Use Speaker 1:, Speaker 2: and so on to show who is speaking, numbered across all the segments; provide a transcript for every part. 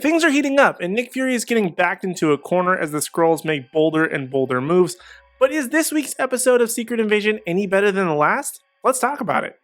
Speaker 1: Things are heating up, and Nick Fury is getting backed into a corner as the Skrulls make bolder and bolder moves. But is this week's episode of Secret Invasion any better than the last? Let's talk about it.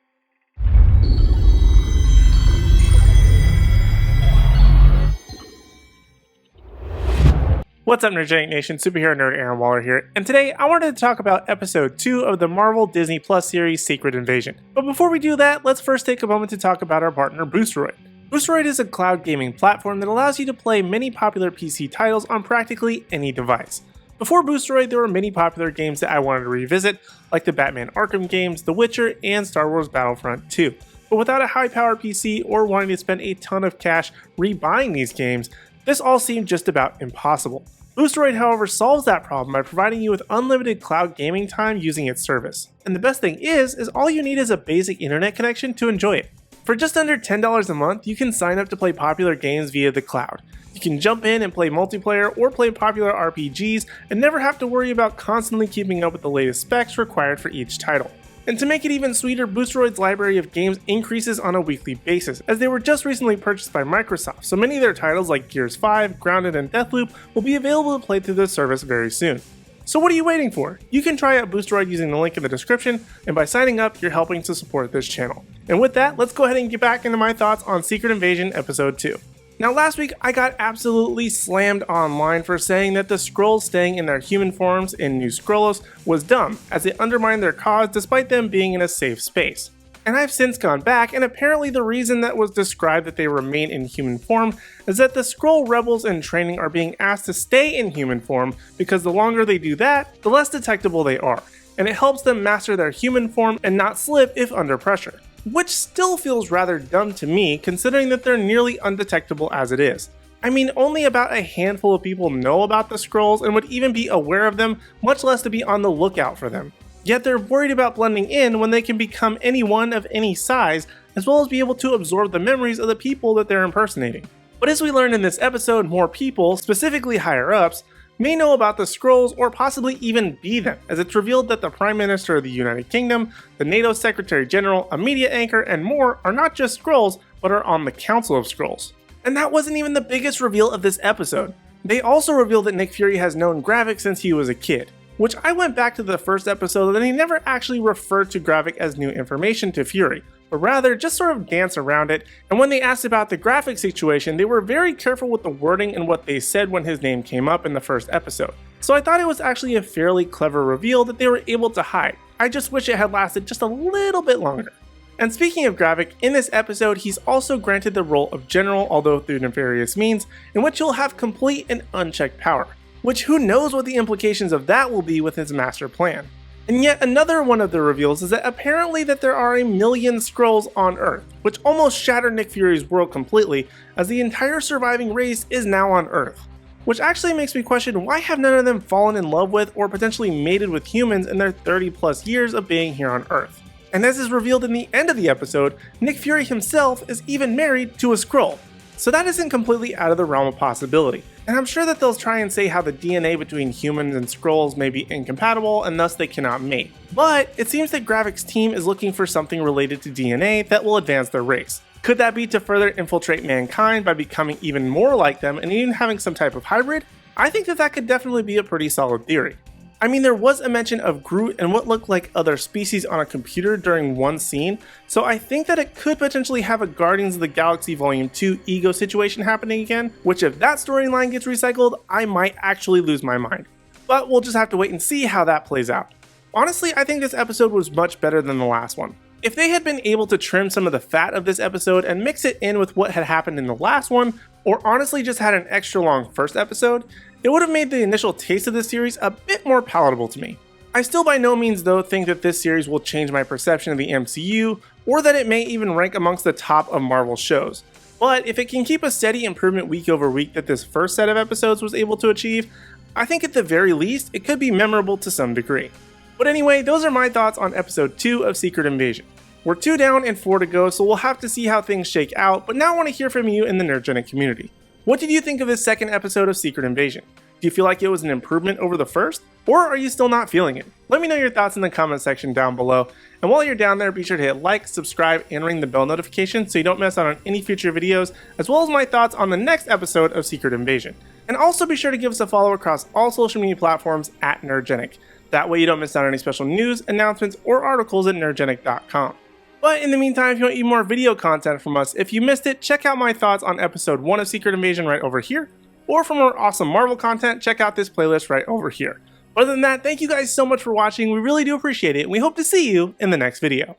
Speaker 1: What's up, Nerdgenic Nation? Superhero nerd Aaron Waller here, and today I wanted to talk about episode 2 of the Marvel Disney Plus series Secret Invasion. But before we do that, let's first take a moment to talk about our partner Boosteroid. Boosteroid is a cloud gaming platform that allows you to play many popular PC titles on practically any device. Before Boosteroid, there were many popular games that I wanted to revisit, like the Batman Arkham games, The Witcher, and Star Wars Battlefront 2. But without a high-powered PC or wanting to spend a ton of cash rebuying these games, this all seemed just about impossible. Boosteroid, however, solves that problem by providing you with unlimited cloud gaming time using its service. And the best thing is all you need is a basic internet connection to enjoy it. For just under $10 a month, you can sign up to play popular games via the cloud. You can jump in and play multiplayer or play popular RPGs and never have to worry about constantly keeping up with the latest specs required for each title. And to make it even sweeter, Boosteroid's library of games increases on a weekly basis, as they were just recently purchased by Microsoft, so many of their titles like Gears 5, Grounded, and Deathloop will be available to play through the service very soon. So what are you waiting for? You can try out Boosteroid using the link in the description, and by signing up, you're helping to support this channel. And with that, let's go ahead and get back into my thoughts on Secret Invasion Episode 2. Now last week, I got absolutely slammed online for saying that the Skrulls staying in their human forms in New Skrullos was dumb, as it undermined their cause despite them being in a safe space. And I've since gone back, and apparently the reason that was described that they remain in human form is that the Skrull rebels in training are being asked to stay in human form because the longer they do that, the less detectable they are, and it helps them master their human form and not slip if under pressure. Which still feels rather dumb to me, considering that they're nearly undetectable as it is. I mean, only about a handful of people know about the Skrulls and would even be aware of them, much less to be on the lookout for them. Yet they're worried about blending in when they can become anyone of any size, as well as be able to absorb the memories of the people that they're impersonating. But as we learned in this episode, more people, specifically higher-ups, may know about the Skrulls or possibly even be them, as it's revealed that the Prime Minister of the United Kingdom, the NATO Secretary General, a media anchor, and more are not just Skrulls, but are on the Council of Skrulls. And that wasn't even the biggest reveal of this episode. They also revealed that Nick Fury has known Gravik since he was a kid, which I went back to the first episode and he never actually referred to Gravik as new information to Fury, but rather just sort of dance around it, and when they asked about the Gravik situation, they were very careful with the wording and what they said when his name came up in the first episode. So I thought it was actually a fairly clever reveal that they were able to hide. I just wish it had lasted just a little bit longer. And speaking of Gravik, in this episode he's also granted the role of General, although through nefarious means, in which he'll have complete and unchecked power. Which who knows what the implications of that will be with his master plan. And yet another one of the reveals is that apparently that there are 1 million Skrulls on Earth, which almost shattered Nick Fury's world completely, as the entire surviving race is now on Earth. Which actually makes me question why have none of them fallen in love with or potentially mated with humans in their 30 plus years of being here on Earth. And as is revealed in the end of the episode, Nick Fury himself is even married to a Skrull. So that isn't completely out of the realm of possibility. And I'm sure that they'll try and say how the DNA between humans and Skrulls may be incompatible and thus they cannot mate. But it seems that Gravik's team is looking for something related to DNA that will advance their race. Could that be to further infiltrate mankind by becoming even more like them and even having some type of hybrid? I think that could definitely be a pretty solid theory. I mean, there was a mention of Groot and what looked like other species on a computer during one scene, so I think that it could potentially have a Guardians of the Galaxy Volume 2 ego situation happening again, which if that storyline gets recycled, I might actually lose my mind. But we'll just have to wait and see how that plays out. Honestly, I think this episode was much better than the last one. If they had been able to trim some of the fat of this episode and mix it in with what had happened in the last one, or honestly just had an extra long first episode, it would have made the initial taste of this series a bit more palatable to me. I still by no means though think that this series will change my perception of the MCU, or that it may even rank amongst the top of Marvel shows. But if it can keep a steady improvement week over week that this first set of episodes was able to achieve, I think at the very least it could be memorable to some degree. But anyway, those are my thoughts on episode 2 of Secret Invasion. We're 2 down and 4 to go, so we'll have to see how things shake out, but now I want to hear from you in the Nerdgenic community. What did you think of this second episode of Secret Invasion? Do you feel like it was an improvement over the first? Or are you still not feeling it? Let me know your thoughts in the comment section down below, and while you're down there, be sure to hit like, subscribe, and ring the bell notification so you don't miss out on any future videos, as well as my thoughts on the next episode of Secret Invasion. And also be sure to give us a follow across all social media platforms at Nerdgenic. That way you don't miss out on any special news, announcements, or articles at nerdgenic.com. But in the meantime, if you want even more video content from us, if you missed it, check out my thoughts on episode 1 of Secret Invasion right over here, or for more awesome Marvel content, check out this playlist right over here. Other than that, thank you guys so much for watching, we really do appreciate it, and we hope to see you in the next video.